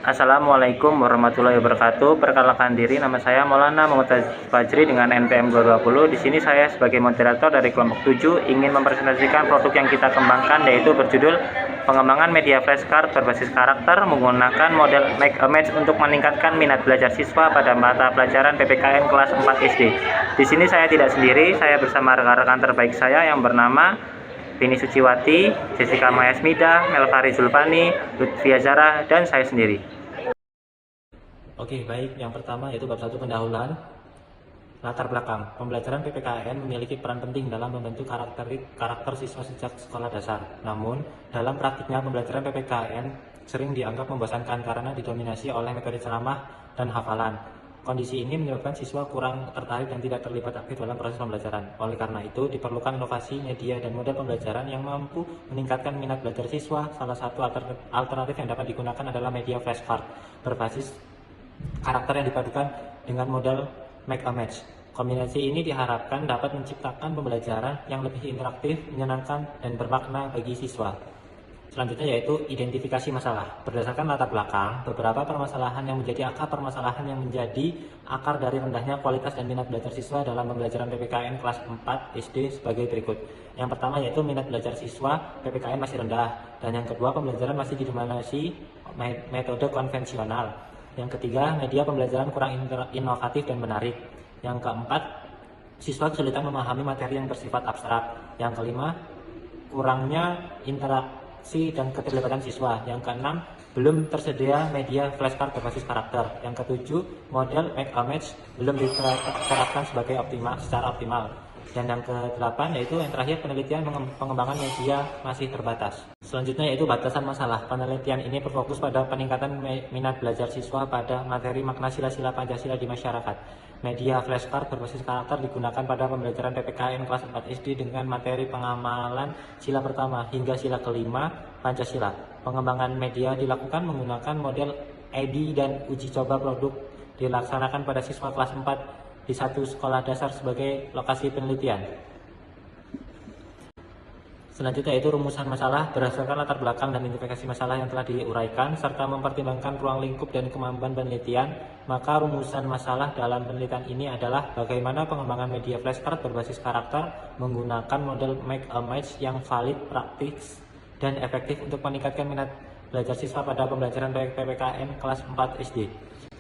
Assalamualaikum warahmatullahi wabarakatuh. Perkenalkan diri, nama saya Maulana Muhammad Fajri dengan NPM 220. Di sini saya sebagai moderator dari kelompok 7 ingin mempresentasikan produk yang kita kembangkan, yaitu berjudul pengembangan media flashcard berbasis karakter menggunakan model Make a Match untuk meningkatkan minat belajar siswa pada mata pelajaran PPKN kelas 4 SD. Di sini saya tidak sendiri, saya bersama rekan-rekan terbaik saya yang bernama Vini Suciwati, Jessica Mayasmida, Melvari Zulfani, Lutfia Zara, dan saya sendiri. Oke, baik. Yang pertama yaitu bab 1 pendahuluan. Latar belakang. Pembelajaran PPKN memiliki peran penting dalam membentuk karakter siswa sejak sekolah dasar. Namun, dalam praktiknya pembelajaran PPKN sering dianggap membosankan karena didominasi oleh metode ceramah dan hafalan. Kondisi ini menyebabkan siswa kurang tertarik dan tidak terlibat aktif dalam proses pembelajaran. Oleh karena itu, diperlukan inovasi media dan model pembelajaran yang mampu meningkatkan minat belajar siswa. Salah satu alternatif yang dapat digunakan adalah media flashcard berbasis karakter yang dipadukan dengan model Make a Match. Kombinasi ini diharapkan dapat menciptakan pembelajaran yang lebih interaktif, menyenangkan, dan bermakna bagi siswa. Selanjutnya yaitu identifikasi masalah. Berdasarkan latar belakang, beberapa permasalahan yang menjadi akar dari rendahnya kualitas dan minat belajar siswa dalam pembelajaran PPKN kelas 4 SD sebagai berikut. Yang pertama yaitu minat belajar siswa PPKN masih rendah, dan yang kedua pembelajaran masih didominasi metode konvensional. Yang ketiga, media pembelajaran kurang inovatif dan menarik. Yang keempat, siswa kesulitan memahami materi yang bersifat abstrak. Yang kelima, kurangnya interaksi dan keterlibatan siswa. Yang keenam, belum tersedia media flashcard berbasis karakter. Yang ketujuh, model Make a Match belum diterapkan secara optimal. Dan yang ke-8 yaitu yang terakhir, penelitian pengembangan media masih terbatas. Selanjutnya yaitu batasan masalah. Penelitian ini berfokus pada peningkatan minat belajar siswa pada materi makna sila-sila Pancasila di masyarakat. Media flashcard berbasis karakter digunakan pada pembelajaran PPKN kelas 4 SD dengan materi pengamalan sila pertama hingga sila kelima Pancasila. Pengembangan media dilakukan menggunakan model ID dan uji coba produk dilaksanakan pada siswa kelas 4 di satu sekolah dasar sebagai lokasi penelitian. Selanjutnya yaitu rumusan masalah. Berdasarkan latar belakang dan identifikasi masalah yang telah diuraikan serta mempertimbangkan ruang lingkup dan kemampuan penelitian, maka rumusan masalah dalam penelitian ini adalah bagaimana pengembangan media flashcard berbasis karakter menggunakan model Make a Match yang valid, praktis, dan efektif untuk meningkatkan minat belajar siswa pada pembelajaran PPKN kelas 4 SD.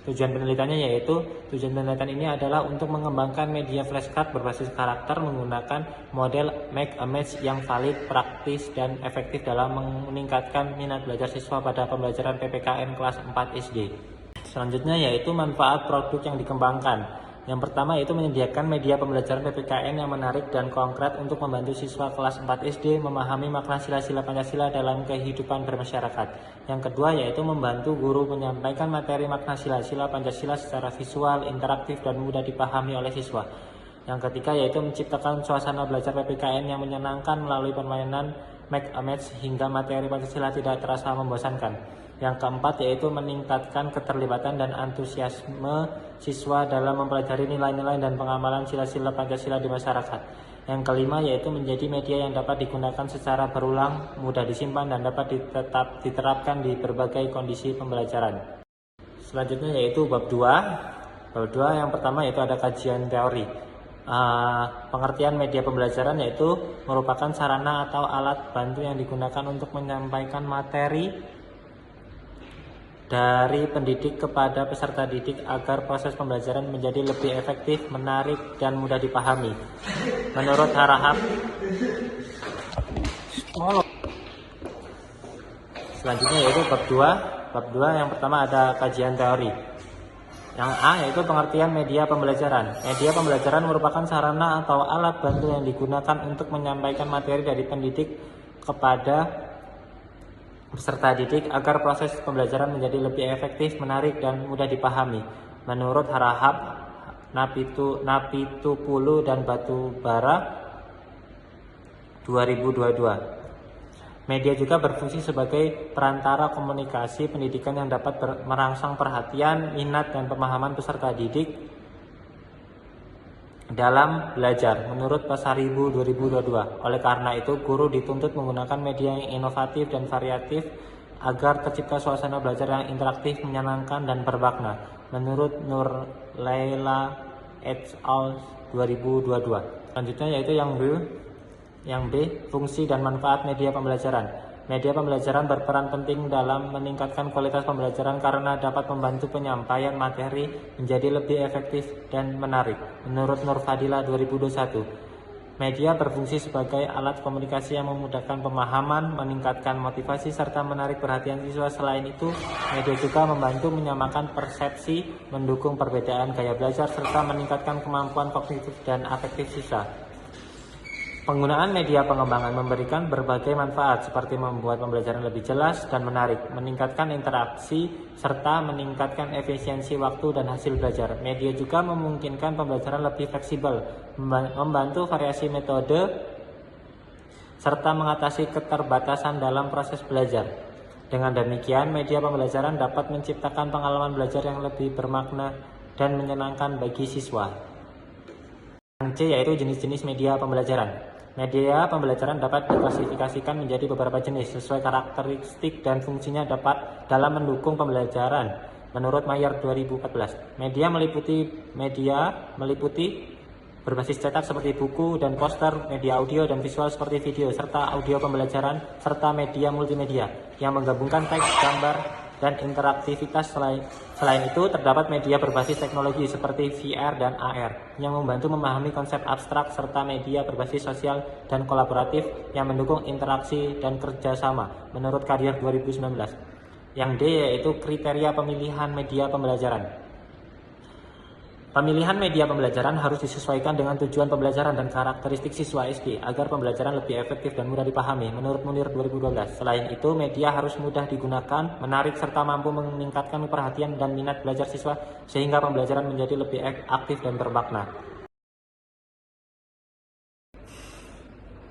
Tujuan penelitian ini adalah untuk mengembangkan media flashcard berbasis karakter menggunakan model Make a Match yang valid, praktis, dan efektif dalam meningkatkan minat belajar siswa pada pembelajaran PPKN kelas 4 SD. Selanjutnya yaitu manfaat produk yang dikembangkan. Yang pertama yaitu menyediakan media pembelajaran PPKN yang menarik dan konkret untuk membantu siswa kelas 4 SD memahami makna sila-sila Pancasila dalam kehidupan bermasyarakat. Yang kedua yaitu membantu guru menyampaikan materi makna sila-sila Pancasila secara visual, interaktif, dan mudah dipahami oleh siswa. Yang ketiga yaitu menciptakan suasana belajar PPKN yang menyenangkan melalui permainan Make a Match hingga materi Pancasila tidak terasa membosankan. Yang keempat yaitu meningkatkan keterlibatan dan antusiasme siswa dalam mempelajari nilai-nilai dan pengamalan sila-sila Pancasila di masyarakat. Yang kelima yaitu menjadi media yang dapat digunakan secara berulang, mudah disimpan, dan dapat diterapkan di berbagai kondisi pembelajaran. Selanjutnya yaitu bab 2. Bab 2 yang pertama yaitu ada kajian teori. Pengertian media pembelajaran yaitu merupakan sarana atau alat bantu yang digunakan untuk menyampaikan materi dari pendidik kepada peserta didik agar proses pembelajaran menjadi lebih efektif, menarik, dan mudah dipahami. Menurut Harahap, selanjutnya yaitu bab 2. Bab 2 yang pertama ada kajian teori. Yang A yaitu pengertian media pembelajaran. Media pembelajaran merupakan sarana atau alat bantu yang digunakan untuk menyampaikan materi dari pendidik kepada peserta didik agar proses pembelajaran menjadi lebih efektif, menarik, dan mudah dipahami. Menurut Harahap, Napitupulu dan Batubara 2022. Media juga berfungsi sebagai perantara komunikasi pendidikan yang dapat merangsang perhatian, minat, dan pemahaman peserta didik dalam belajar menurut Pasaribu 2022. Oleh karena itu, guru dituntut menggunakan media yang inovatif dan variatif agar tercipta suasana belajar yang interaktif, menyenangkan, dan bermakna. Menurut Nur Laila et al. 2022. Selanjutnya yaitu yang B, fungsi dan manfaat media pembelajaran. Media pembelajaran berperan penting dalam meningkatkan kualitas pembelajaran karena dapat membantu penyampaian materi menjadi lebih efektif dan menarik. Menurut Nur Fadila 2021, media berfungsi sebagai alat komunikasi yang memudahkan pemahaman, meningkatkan motivasi, serta menarik perhatian siswa. Selain itu, media juga membantu menyamakan persepsi, mendukung perbedaan gaya belajar, serta meningkatkan kemampuan kognitif dan afektif siswa. Penggunaan media pengembangan memberikan berbagai manfaat seperti membuat pembelajaran lebih jelas dan menarik, meningkatkan interaksi, serta meningkatkan efisiensi waktu dan hasil belajar. Media juga memungkinkan pembelajaran lebih fleksibel, membantu variasi metode, serta mengatasi keterbatasan dalam proses belajar. Dengan demikian, media pembelajaran dapat menciptakan pengalaman belajar yang lebih bermakna dan menyenangkan bagi siswa. Yang C yaitu jenis-jenis media pembelajaran. Media pembelajaran dapat diklasifikasikan menjadi beberapa jenis sesuai karakteristik dan fungsinya dapat dalam mendukung pembelajaran. Menurut Mayer 2014, media meliputi berbasis cetak seperti buku dan poster, media audio dan visual seperti video, serta audio pembelajaran, serta media multimedia yang menggabungkan teks, gambar, dan interaktivitas. Selain itu, terdapat media berbasis teknologi seperti VR dan AR yang membantu memahami konsep abstrak, serta media berbasis sosial dan kolaboratif yang mendukung interaksi dan kerjasama. Menurut Carrier 2019. Yang D yaitu kriteria pemilihan media pembelajaran. Pemilihan media pembelajaran harus disesuaikan dengan tujuan pembelajaran dan karakteristik siswa SD agar pembelajaran lebih efektif dan mudah dipahami. Menurut Munir 2012. Selain itu, media harus mudah digunakan, menarik, serta mampu meningkatkan perhatian dan minat belajar siswa sehingga pembelajaran menjadi lebih aktif dan bermakna.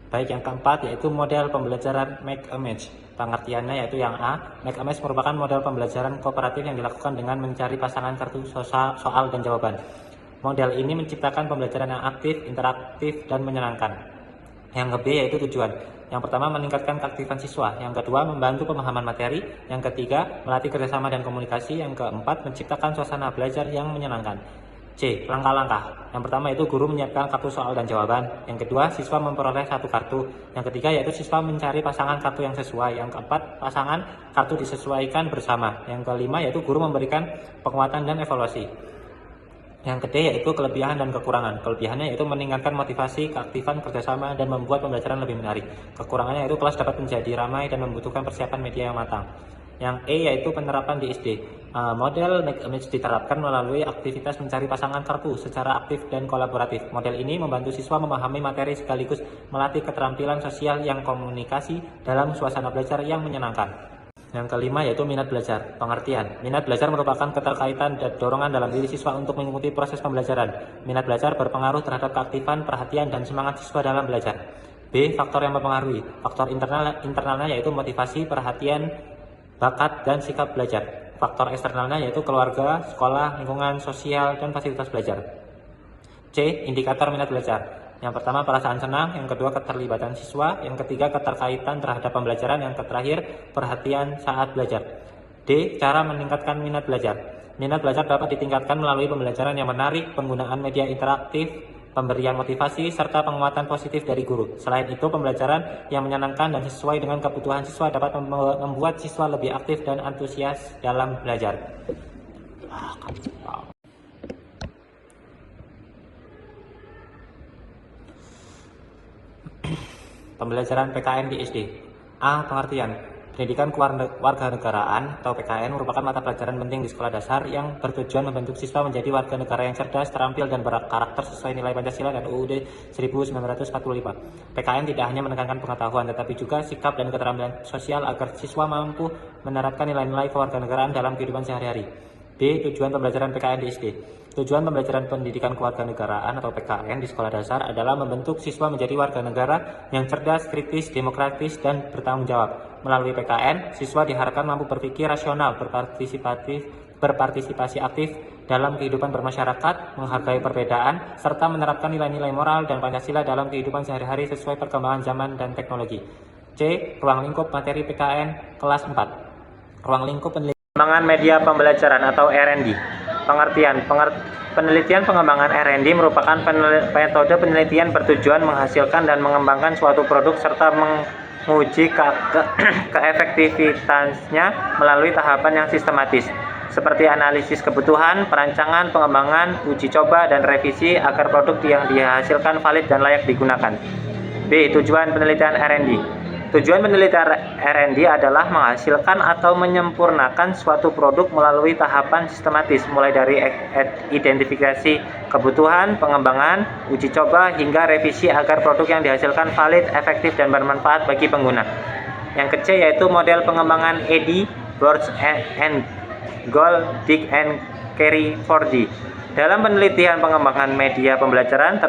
Baik, yang keempat yaitu model pembelajaran Make a Match. Pengertiannya yaitu yang A, Make a Match merupakan model pembelajaran kooperatif yang dilakukan dengan mencari pasangan kartu soal dan jawaban. Model ini menciptakan pembelajaran yang aktif, interaktif, dan menyenangkan. Yang B yaitu tujuan. Yang pertama, meningkatkan keaktifan siswa. Yang kedua, membantu pemahaman materi. Yang ketiga, melatih kerjasama dan komunikasi. Yang keempat, menciptakan suasana belajar yang menyenangkan. C. Langkah-langkah. Yang pertama itu guru menyiapkan kartu soal dan jawaban. Yang kedua, siswa memperoleh satu kartu. Yang ketiga yaitu siswa mencari pasangan kartu yang sesuai. Yang keempat, pasangan kartu disesuaikan bersama. Yang kelima yaitu guru memberikan penguatan dan evaluasi. Yang ketiga yaitu kelebihan dan kekurangan. Kelebihannya yaitu meningkatkan motivasi, keaktifan, kerjasama, dan membuat pembelajaran lebih menarik. Kekurangannya yaitu kelas dapat menjadi ramai dan membutuhkan persiapan media yang matang. Yang E yaitu penerapan di SD. Model Make a Match diterapkan melalui aktivitas mencari pasangan kartu secara aktif dan kolaboratif. Model ini membantu siswa memahami materi sekaligus melatih keterampilan sosial yang komunikasi dalam suasana belajar yang menyenangkan. Yang kelima yaitu minat belajar. Pengertian. Minat belajar merupakan keterkaitan dan dorongan dalam diri siswa untuk mengikuti proses pembelajaran. Minat belajar berpengaruh terhadap keaktifan, perhatian, dan semangat siswa dalam belajar. B. Faktor yang mempengaruhi. Faktor internalnya yaitu motivasi, perhatian, bakat, dan sikap belajar. Faktor eksternalnya yaitu keluarga, sekolah, lingkungan sosial, dan fasilitas belajar. C. Indikator minat belajar. Yang pertama, perasaan senang. Yang kedua, keterlibatan siswa. Yang ketiga, keterkaitan terhadap pembelajaran. Yang terakhir, perhatian saat belajar. D. Cara meningkatkan minat belajar. Minat belajar dapat ditingkatkan melalui pembelajaran yang menarik, penggunaan media interaktif, pemberian motivasi, serta penguatan positif dari guru. Selain itu, pembelajaran yang menyenangkan dan sesuai dengan kebutuhan siswa dapat membuat siswa lebih aktif dan antusias dalam belajar. Pembelajaran PKN di SD. A. Pengertian. Pendidikan Kewarganegaraan atau PKN merupakan mata pelajaran penting di sekolah dasar yang bertujuan membentuk siswa menjadi warga negara yang cerdas, terampil, dan berkarakter sesuai nilai Pancasila dan UUD 1945. PKN tidak hanya menekankan pengetahuan, tetapi juga sikap dan keterampilan sosial agar siswa mampu menerapkan nilai-nilai kewarganegaraan dalam kehidupan sehari-hari. B. Tujuan pembelajaran PKN di SD. Tujuan pembelajaran pendidikan kewarganegaraan atau PKN di sekolah dasar adalah membentuk siswa menjadi warga negara yang cerdas, kritis, demokratis, dan bertanggung jawab. Melalui PKN, siswa diharapkan mampu berpikir rasional, berpartisipasi aktif dalam kehidupan bermasyarakat, menghargai perbedaan, serta menerapkan nilai-nilai moral dan Pancasila dalam kehidupan sehari-hari sesuai perkembangan zaman dan teknologi. C. Ruang lingkup materi PKN kelas 4. Ruang lingkup penelitian. Pengembangan media pembelajaran atau R&D. Pengertian. Penelitian pengembangan R&D merupakan metode penelitian bertujuan menghasilkan dan mengembangkan suatu produk serta menguji keefektivitasnya melalui tahapan yang sistematis, seperti analisis kebutuhan, perancangan, pengembangan, uji coba, dan revisi agar produk yang dihasilkan valid dan layak digunakan. B. Tujuan penelitian R&D. Tujuan penelitian R&D adalah menghasilkan atau menyempurnakan suatu produk melalui tahapan sistematis, mulai dari identifikasi kebutuhan, pengembangan, uji coba, hingga revisi agar produk yang dihasilkan valid, efektif, dan bermanfaat bagi pengguna. Yang ke-C yaitu model pengembangan ED, Bourse and Goal, Dick and Carey 4D. Dalam penelitian pengembangan media pembelajaran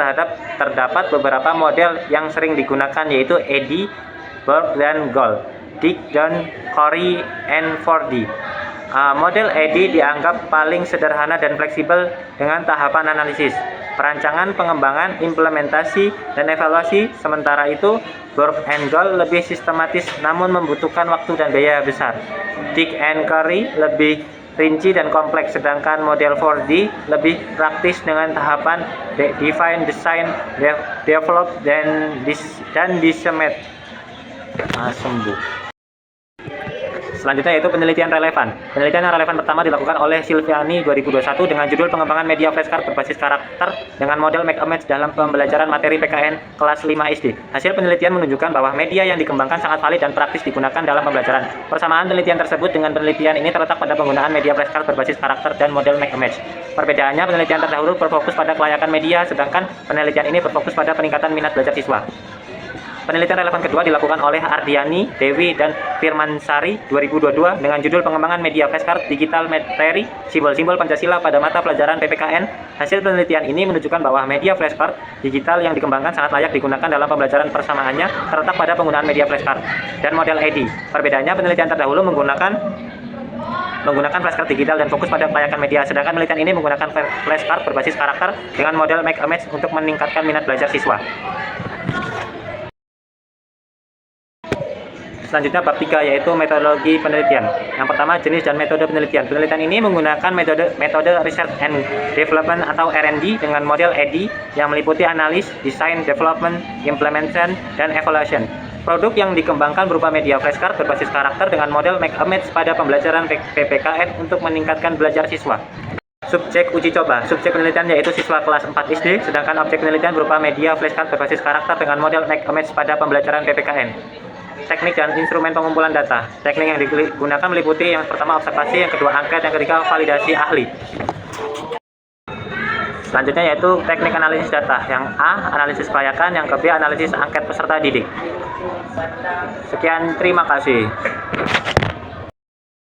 terdapat beberapa model yang sering digunakan, yaitu ED, Bourse dan Goal, Dick dan Carey and 4D. Model ED dianggap paling sederhana dan fleksibel dengan tahapan analisis, perancangan, pengembangan, implementasi, dan evaluasi. Sementara itu, Bourse and Goal lebih sistematis namun membutuhkan waktu dan biaya besar. Dick and Carey lebih rinci dan kompleks, sedangkan model 4D lebih praktis dengan tahapan define, design, develop, dan disseminate. Selanjutnya yaitu penelitian relevan. Penelitian yang relevan pertama dilakukan oleh Silviani 2021 dengan judul pengembangan media flashcard berbasis karakter dengan model make a match dalam pembelajaran materi PKN kelas 5 SD. Hasil penelitian menunjukkan bahwa media yang dikembangkan sangat valid dan praktis digunakan dalam pembelajaran. Persamaan penelitian tersebut dengan penelitian ini terletak pada penggunaan media flashcard berbasis karakter dan model make a match. Perbedaannya, penelitian terdahulu berfokus pada kelayakan media, sedangkan penelitian ini berfokus pada peningkatan minat belajar siswa. Penelitian relevan kedua dilakukan oleh Ardiani, Dewi, dan Firmansari 2022 dengan judul pengembangan media flashcard digital materi simbol-simbol Pancasila pada mata pelajaran PPKN. Hasil penelitian ini menunjukkan bahwa media flashcard digital yang dikembangkan sangat layak digunakan dalam pembelajaran. Persamaannya terletak pada penggunaan media flashcard dan model ED. Perbedaannya, penelitian terdahulu menggunakan flashcard digital dan fokus pada kelayakan media, sedangkan penelitian ini menggunakan flashcard berbasis karakter dengan model make a match untuk meningkatkan minat belajar siswa. Selanjutnya bab 3 yaitu metodologi penelitian. Yang pertama, jenis dan metode penelitian. Penelitian ini menggunakan metode research and development atau R&D dengan model ED yang meliputi analis, design, development, implementation, dan evaluation. Produk yang dikembangkan berupa media flashcard berbasis karakter dengan model make a match pada pembelajaran PPKN untuk meningkatkan belajar siswa. Subjek uji coba. Subjek penelitian yaitu siswa kelas 4 SD, sedangkan objek penelitian berupa media flashcard berbasis karakter dengan model make a match pada pembelajaran PPKN. Teknik dan instrumen pengumpulan data. Teknik yang digunakan meliputi yang pertama observasi, yang kedua angket, yang ketiga validasi ahli. Selanjutnya yaitu teknik analisis data. Yang A, analisis kelayakan, yang B, analisis angket peserta didik. Sekian, terima kasih.